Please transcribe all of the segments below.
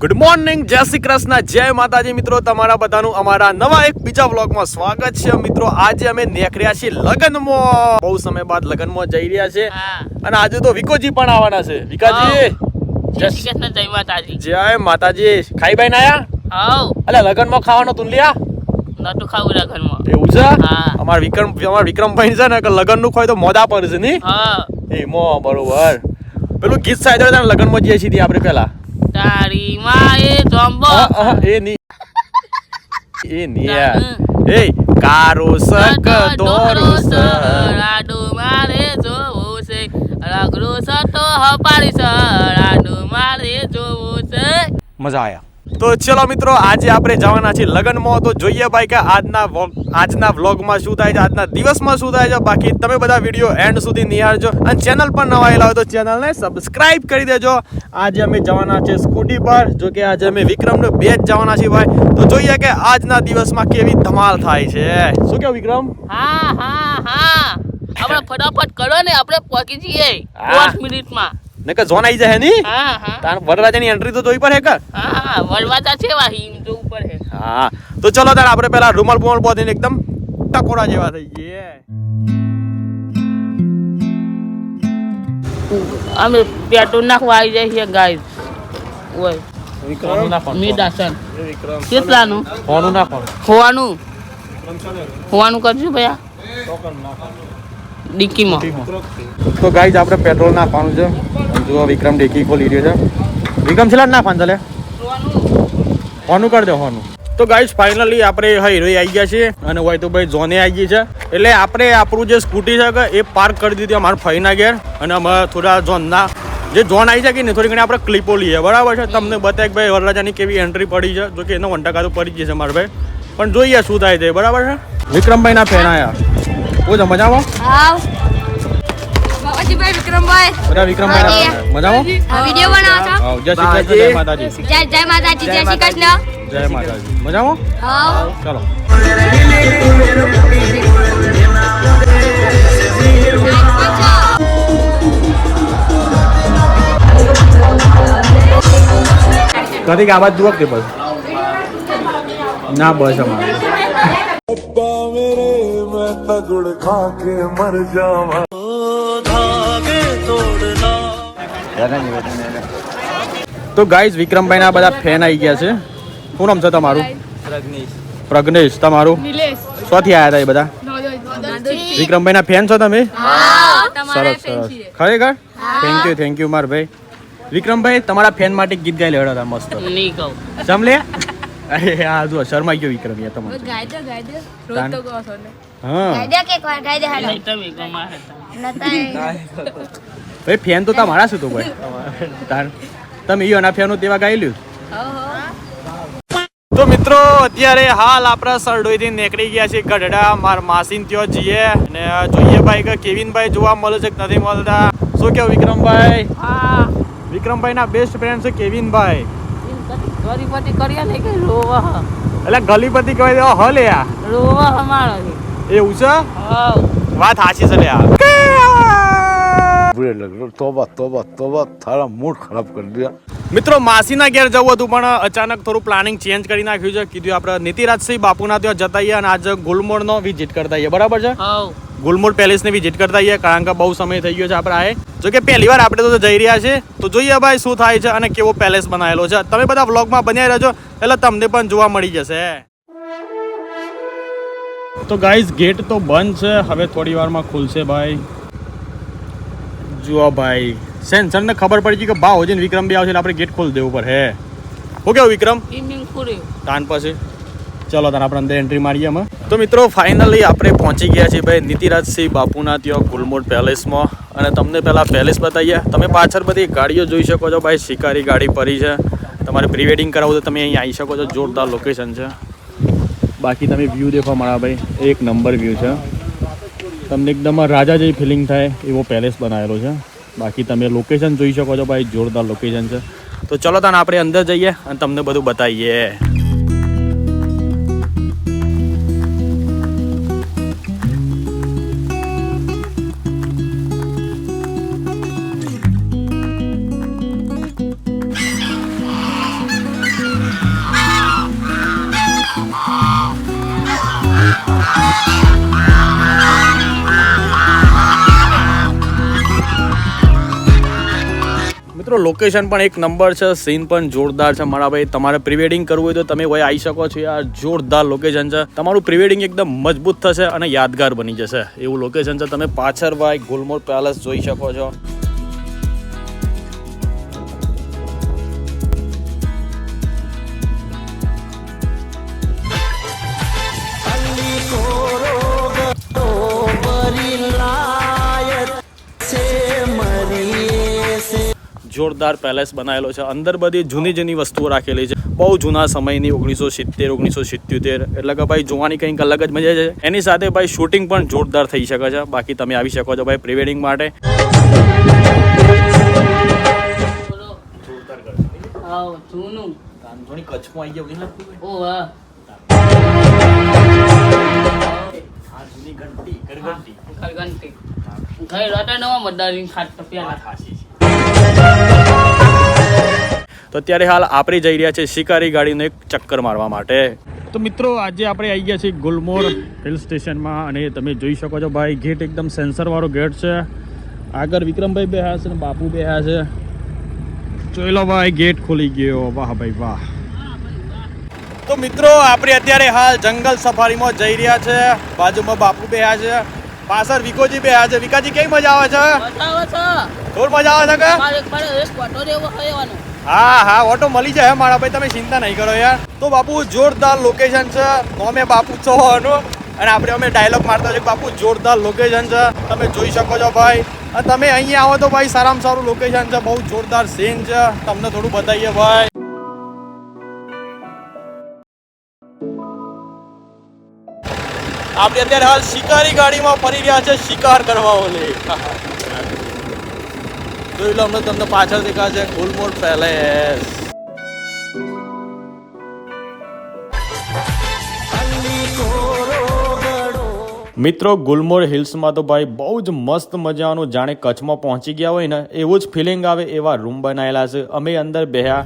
Good morning, જય શ્રી કૃષ્ણ, જય માતાજી મિત્રો. તમારા બધાનું અમારા નવા એક બીજા વ્લોગમાં સ્વાગત છે મિત્રો. આજે અમે નીકળ્યા છીએ લગનમાં. બહુ સમય બાદ લગનમાં જઈ રહ્યા છે અને આજે તો વિકોજી પણ આવવાના છે. વિકાજી જય શ્રી કૃષ્ણ, જય માતાજી. જય માતાજી. ખાઈ બાઈ ના આયા? હાઉ અલે લગનમાં ખાવાનો તું લ્યા નતું ખાવું લગનમાં. એવું છે? હા. અમાર વિક્રમભાઈ છે ને કે લગન નું ખોય તો મોદા પર છે ની. હા એ મો બરોબર. પેલું ગીત સાઈડ ને લગનમાં જઈએ છીએ આપણે પેલા. તારી માએ જોંબો એ ની યાર. એ કારો સક દોરો સ રાડુ મારે જોવું છે રગડો સટો હપાડી છે રાડુ મારે જોવું છે. મજા આયા. તો ચલો મિત્રો, આજે આપણે જવાના છીએ લગનમાં. તો જોઈએ ભાઈ કે આજના વ્લોગમાં શું થાય છે, આજના દિવસમાં શું થાય છે. બાકી તમે બધા વિડીયો એન્ડ સુધી નિહાળજો અને ચેનલ પર નવા આવેલા હોય તો ચેનલને સબસ્ક્રાઇબ કરી દેજો. આજે અમે જવાના છે સ્કૂટી પર. જો કે આજે અમે વિક્રમને બે જ જવાના છીએ ભાઈ. તો જોઈએ કે આજના દિવસમાં કેવી ધમાલ થાય છે. શું કેવું વિક્રમ? હા આપણે ફટાફટ કરો ને, આપણે પહોંચી જઈએ 5 મિનિટમાં. ને કે જોન આવી જાય ની. હા તાર વરરાજાની એન્ટ્રી તો જોઈ પર હે કે? હા વરવાજા છે વાહી તો ઉપર હે. હા તો ચલો તાર આપણે પેલા રૂમાલ બુમાલ બોધીને એકદમ ટકોરા જેવા થઈ જઈએ. અમે પેટ્રોલ નાખવા આવી જાય છે ગાઈસ. ઓય મીડાસન કેટલાનું હોવાનું કરજો ભૈયા ડિક્કીમાં. તો ગાઈસ આપણે પેટ્રોલ નાખવાનું છે. જો વિક્રમ ડિક્કી ખોલી રહ્યો છે. વિક્રમ છેલ્લા નાખવાનું ચાલે હોનું કરી દે હોનું. તો ગાઈસ ફાઇનલી આપણે હીરોઈ આવી ગયા છે અને હોય તો ભાઈ જોને આવી ગઈ છે. એટલે આપણે આપણું જે સ્કૂટી છે એ પાર્ક કરી દીધી અમારા ફઈના ઘેર. અને અમે થોડા જોનના જે જોન આવી શકે ને થોડી ઘણી આપણે ક્લિપો લઈએ, બરાબર છે. તમને બતાવે કે ભાઈ વરરાજાની કેવી એન્ટ્રી પડી છે. જો કે એનો 1% તો પડી જશે મારા ભાઈ, પણ જોઈએ શું થાય છે, બરાબર છે. વિક્રમભાઈ ના ફેન આયા. શું છે મજામાં? વિક્રમભાઈ મજામાં? વિડિયો બનાવો છો? જય શ્રી કૃષ્ણ, જય માતાજી. જય માતાજી, જય શ્રી કૃષ્ણ. જય માતાજી. મજામાં? હાઉ ચલો. કદી આવાજ જુઓ કે બસ ના બસ અમારે તો ગાઈઝ વિક્રમભાઈ ના બધા ફેન આવી ગયા છે. શું નામ છે તમારું? પ્રજ્ઞેશ. તમારું? શોથી આવ્યા હતા એ બધા? વિક્રમભાઈ ના ફેન છો તમે? સરસ સરસ, ખરેખર થેન્ક યુ માર ભાઈ. વિક્રમભાઈ તમારા ફેન માટે ગીત ગાઈ લેવડા હતા મસ્ત. નહીં કહું જમ લે. અરે હા જો શર્માઈ ગયો વિક્રમ યાર તમને. હા ગાયદા કે વાર ગાયદા હાલો નહીં તમે ગમા હતા. નતા ભાઈ ફેન તો તમારા છે તો ભાઈ. તાર તમે ઈયો ના ફેનો તેવા ગાઈ લ્યું. તો મિત્રો અત્યારે હાલ આપણા સરડોઈથી નીકળી ગયા છે ગઢડા. માર માસીન ત્યાં જઈએ અને જોઈએ ભાઈ કે કેવિનભાઈ જોવા મળે છે કે નથી મળતા. શું કેવું વિક્રમભાઈ? હા વિક્રમભાઈ ના બેસ્ટ ફ્રેન્ડ છે કેવિનભાઈ. ગરીબતી કરીએ ને કે રોવા એટલે ગલીપતિ કહેવાય હ લે આ રોવા અમારો એવું છે. હા વાત સાચી છે લે આ. बुरे लग रहे तोबा थारा मूड खराब कर दिया. મિત્રો માસીના ઘેર જવું હતું પણ અચાનક થોડું પ્લાનિંગ ચેન્જ કરી નાખ્યું છે. કીધું આપણે નીતિરાજસિંહ બાપુના ત્યાં જતા આવીએ અને આજે ગુલમોરનો વિઝિટ કરતા આવીએ, બરાબર છે. હા ગુલમોર પેલેસની વિઝિટ કરતા આવીએ કારણ કે બહુ સમય થઈ ગયો છે આપણે આએ. જો કે પહેલી વાર આપણે તો જઈ રહ્યા છે. તો જોઈએ ભાઈ શું થાય છે અને કેવો પેલેસ બનાવેલો છે. તમે બધા વ્લોગમાં બન્યા રહેજો એટલે તમને પણ જોવા મળી જશે. તો ગાઈઝ ગેટ તો બંધ છે, હવે થોડી વારમાં ખુલશે ભાઈ. જુઓ ભાઈ સેન્સરને ખબર પડી ગઈ કે ભાવ હોજીને વિક્રમ બી આવશે એટલે આપણે ગેટ ખોલી દેવું પડે. હે કેવું વિક્રમ? ઇમિંગ પૂરી તાન પછી ચલો તાર આપણે અંદર એન્ટ્રી મારીએ અમે. તો મિત્રો ફાઇનલી આપણે પહોંચી ગયા છીએ ભાઈ નીતિરાજસિંહ બાપુના ત્યાં ગુલમોર પેલેસમાં. અને તમને પહેલા પેલેસ બતાવીએ. તમે પાછળ બધી ગાડીઓ જોઈ શકો છો ભાઈ. શિકારી ગાડી પડી છે. તમારે પ્રી વેડિંગ કરાવવું તો તમે અહીં આવી શકો છો. જોરદાર લોકેશન છે. બાકી તમે વ્યૂ દેખો મારા ભાઈ, એક નંબર વ્યૂ છે. તમને એકદમ રાજા જેવી ફિલિંગ થાય એવો પેલેસ બનાવેલો છે. બાકી તમે લોકેશન જોઈ શકો છો ભાઈ, જોરદાર લોકેશન છે. તો ચલો તાને આપણે અંદર જઈએ અને તમને બધું બતાવીએ. મિત્રો લોકેશન પણ એક નંબર છે, સીન પણ જોરદાર છે મારા ભાઈ. તમારે પ્રી વેડિંગ કરવું હોય તો તમે ભાઈ આવી શકો છો યાર. જોરદાર લોકેશન છે, તમારું પ્રી વેડિંગ એકદમ મજબૂત થશે અને યાદગાર બની જશે એવું લોકેશન છે. તમે પાછળ ભાઈ ગુલમોર પેલેસ જોઈ શકો છો. જોરદાર પેલેસ બનાવેલો છે. અંદર બધી જૂની જૂની વસ્તુઓ રાખેલી છે, બહુ જૂના સમયની 1970 1977. એટલે કે ભાઈ જોવાની કંઈક અલગ જ મજા છે. એની સાથે ભાઈ શૂટિંગ પણ જોરદાર થઈ શકે છે. બાકી તમે આવી શકો છો ભાઈ પ્રી વેડિંગ માટે. આવ જૂનું કાનજોણી કચ્છમાં આવી ગયો કે ઓ વાહ આ જૂની ઘંટી ઘરઘંટી ઘરઘંટી ઘરે રોટા નવા મદારી ખાટ પેલા ખાસી છે. તો અત્યારે હાલ આપણે જઈ રહ્યા છીએ શિકારી ગાડીનો એક ચક્કર મારવા માટે. તો મિત્રો આજે આપણે આવી ગયા છીએ ગુલમોર હિલ સ્ટેશનમાં અને તમે જોઈ શકો છો ભાઈ ગેટ એકદમ સેન્સરવાળો ગેટ છે. આગળ વિક્રમભાઈ બેહ્યા છે અને બાપુ બેહ્યા છે. જોઈ લો ભાઈ ગેટ ખુલી ગયો. વાહ ભાઈ વાહ. તો મિત્રો આપણે અત્યારે હાલ જંગલ સફારીમાં જઈ રહ્યા છે. બાજુમાં બાપુ બેહ્યા છે, પાછળ વિકોજી બેહ્યા છે. વિકાજી કેવી મજા આવે છે? બતાવો છો થોડ મજા આવે છે કે? મારે એક ફોટો લેવો ખરેવાનો. હા હા ઓટો મળી જાય મારા ભાઈ, તમે ચિંતા નહીં કરો યાર. તો બાપુ જોરદાર લોકેશન છે. નોમે બાપુ ચૌહાણનું અને આપણે અમે ડાયલોગ મારતા છે બાપુ જોરદાર લોકેશન છે. તમે જોઈ શકો છો ભાઈ. અને તમે અહીંયા આવો તો ભાઈ સારામાં સારું લોકેશન છે, બહુ જોરદાર સીન છે. તમને થોડું બતાવીએ ભાઈ. આપણે અત્યારે હાલ શિકારી ગાડીમાં ફરી રહ્યા છે શિકાર કરવા ઓલી. જોઈ લો હમણાં તમને પાછળ દેખાશે ગુલમોર પેલેસ. મિત્રો ગુલમોર હિલ્સમાં તો ભાઈ બહુ જ મસ્ત મજાનું જાણે કચ્છમાં પહોંચી ગયા હોય ને એવું જ ફિલિંગ આવે એવા રૂમ બનાવેલા છે. અમે અંદર બેહ્યા.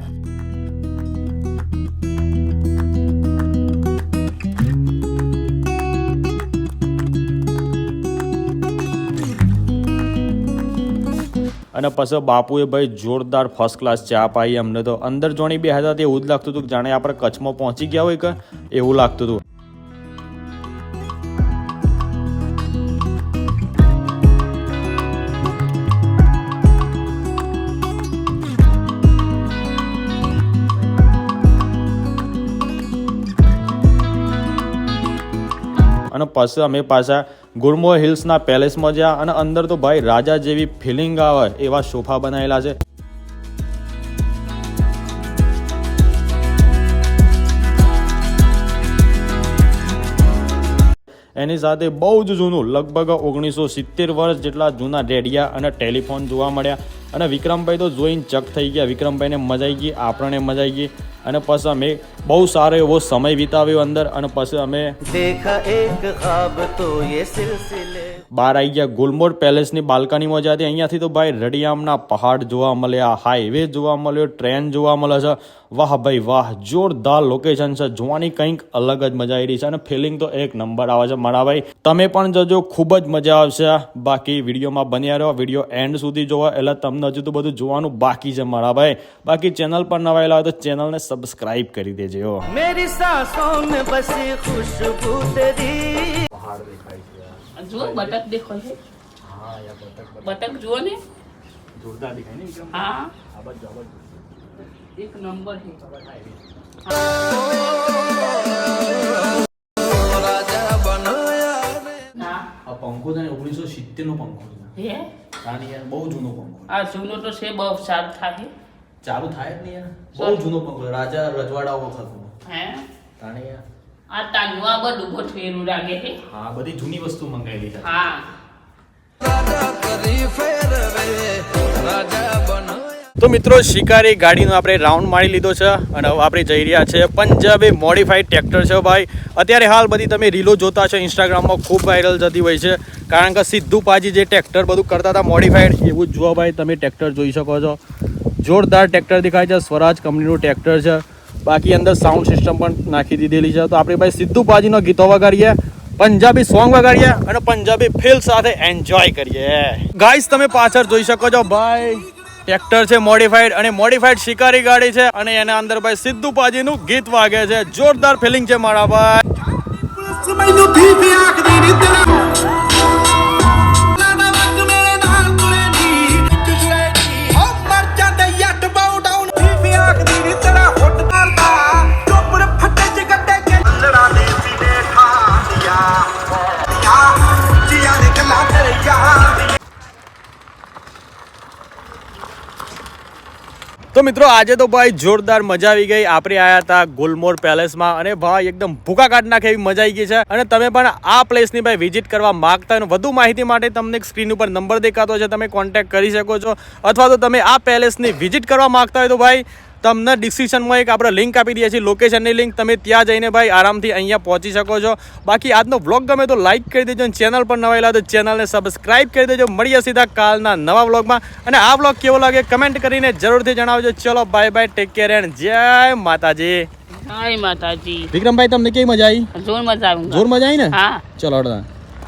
અને પછી બાપુએ ભાઈ જોરદાર ફર્સ્ટ ક્લાસ ચા પાઈ અમને. તો અંદર જોણી બે હતા તે એવું જ લાગતું હતું કે જાણે આપણે કચ્છમાં પહોંચી ગયા હોય કે એવું લાગતું હતું. અને પછી અમે પાછા ગુલમોર હિલ્સના પેલેસમાં ગયા અને અંદર તો ભાઈ રાજા જેવી ફિલિંગ આવે એવા સોફા બનાવેલા છે. એની સાથે બહુ જ જૂનું લગભગ 1970 વર્ષ જેટલા જૂના રેડિયા અને ટેલિફોન જોવા મળ્યા. અને વિક્રમભાઈ તો જોઈને ચક થઈ ગયા. વિક્રમભાઈને મજા આવી ગઈ, આપણને મજા આવી ગઈ. અને પછી અમે બહુ સારો એવો સમય વિતાવ્યો અંદર. અને પછી અમે देखा एक ख्वाब तो ये सिलसिले બહાર આવી ગયા ગુલમોર પેલેસની બાલ્કનીમાં જતી. અહીંયાથી તો ભાઈ રડિયામના પહાડ જોવા મળ્યા, હાઈવે જોવા મળ્યો, ટ્રેન જોવા મળે છે. વાહ ભાઈ વાહ, જોરદાર લોકેશન છે. જોવાની કંઈક અલગ જ મજા આવી રહી છે અને ફિલિંગ તો એક નંબર આવે છે મારા ભાઈ. તમે પણ જજો, ખૂબ જ મજા આવશે. બાકી વિડીયોમાં બન્યા રહો, વિડીયો એન્ડ સુધી જોવા, એટલે તમને હજુ તો બધું જોવાનું બાકી છે મારા ભાઈ. બાકી ચેનલ પર નવા આવેલા હોય તો ચેનલને સબસ્ક્રાઇબ કરી દેજો. मेरी सांसों में बसी खुशबू तेरी જો બટક દેખો છે. બટક જુઓ ને. જોરદાર દેખાય ને વિક્રમ? હા આ બાજુ એક નંબર છે. ના આ પંખો છે ને 1970 નો પંખો છે. હે કારણ યાર બહુ જૂનો પંખો. આ જૂનો તો છે, બહુ સારું થાય. ચાલુ થાય જ નહીં યાર. બહુ જૂનો પંખો, રાજા રજવાડા વખતનો. હે કારણ યાર આ તાનું આ બધું ઉભો થયેલું લાગે છે. હા બધી જૂની વસ્તુ મંગાવેલી છે. હા તો મિત્રો શિકારી ગાડીનો આપણે રાઉન્ડ મારી લીધો છે અને હવે આપણે જઈ રહ્યા છે પંજાબી મોડિફાઈડ ટ્રેક્ટર છે ભાઈ. અત્યારે હાલ બધી તમે રીલો જોતા છો ઇન્સ્ટાગ્રામમાં, ખૂબ વાયરલ જતી હોય છે. કારણ કે સિદ્ધુ પાજી જે ટ્રેક્ટર બધું કરતા હતા મોડિફાઈડ, એવું જ જોવા ભાઈ તમે ટ્રેક્ટર જોઈ શકો છો. જોરદાર ટ્રેક્ટર દેખાય છે, સ્વરાજ કંપનીનું ટ્રેક્ટર છે. બાકી અંદર સાઉન્ડ સિસ્ટમ પણ નાખી દીધેલી છે. તો આપણે ભાઈ સિદ્ધુ પાજીનો ગીતો વગાડીએ, પંજાબી સોંગ વગાડીએ અને પંજાબી ફીલ સાથે એન્જોય કરીએ. ગાઈસ તમે પાછળ જોઈ શકો છો ભાઈ ટ્રેક્ટર છે મોડિફાઈડ અને મોડિફાઈડ શિકારી ગાડી છે અને એના અંદર ભાઈ સિદ્ધુ પાજીનું ગીત વાગે છે. જોરદાર ફિલિંગ છે મારા ભાઈ. તો મિત્રો આજે તો ભાઈ જોરદાર મજા આવી ગઈ. આપણે આયા હતા ગુલમોર પેલેસમાં અને ભાઈ એકદમ ભૂકા કાઢ નાખે એવી મજા આવી ગઈ છે. અને તમે પણ આ પ્લેસની ભાઈ વિઝિટ કરવા માંગતા હોય વધુ માહિતી માટે તમને સ્ક્રીન ઉપર નંબર દેખાતો છે, તમે કોન્ટેક્ટ કરી શકો છો. અથવા તો તમે આ પેલેસની વિઝિટ કરવા માંગતા હોય તો ભાઈ તમને ડિસ્ક્રિપ્શનમાં એક આપણે લિંક આપી દઈએ છીએ, લોકેશનની લિંક. તમે ત્યાં જઈને ભાઈ આરામથી અહીંયા પહોંચી શકો છો. બાકી આજનો વ્લોગ ગમે તો લાઈક કરી દેજો અને ચેનલ પર નવા આવેલા તો ચેનલને સબસ્ક્રાઇબ કરી દેજો. મળીએ સીધા કાલના નવા વ્લોગમાં. અને આ વ્લોગ કેવો લાગે કમેન્ટ કરીને જરૂરથી જણાવજો. ચલો bye bye, take care and જય માતાજી. જય માતાજી. વિક્રમભાઈ તમને કેવી મજા આવી? જોર મજા આવી. જોર મજા આવી ને? હા. ચલો હળદા.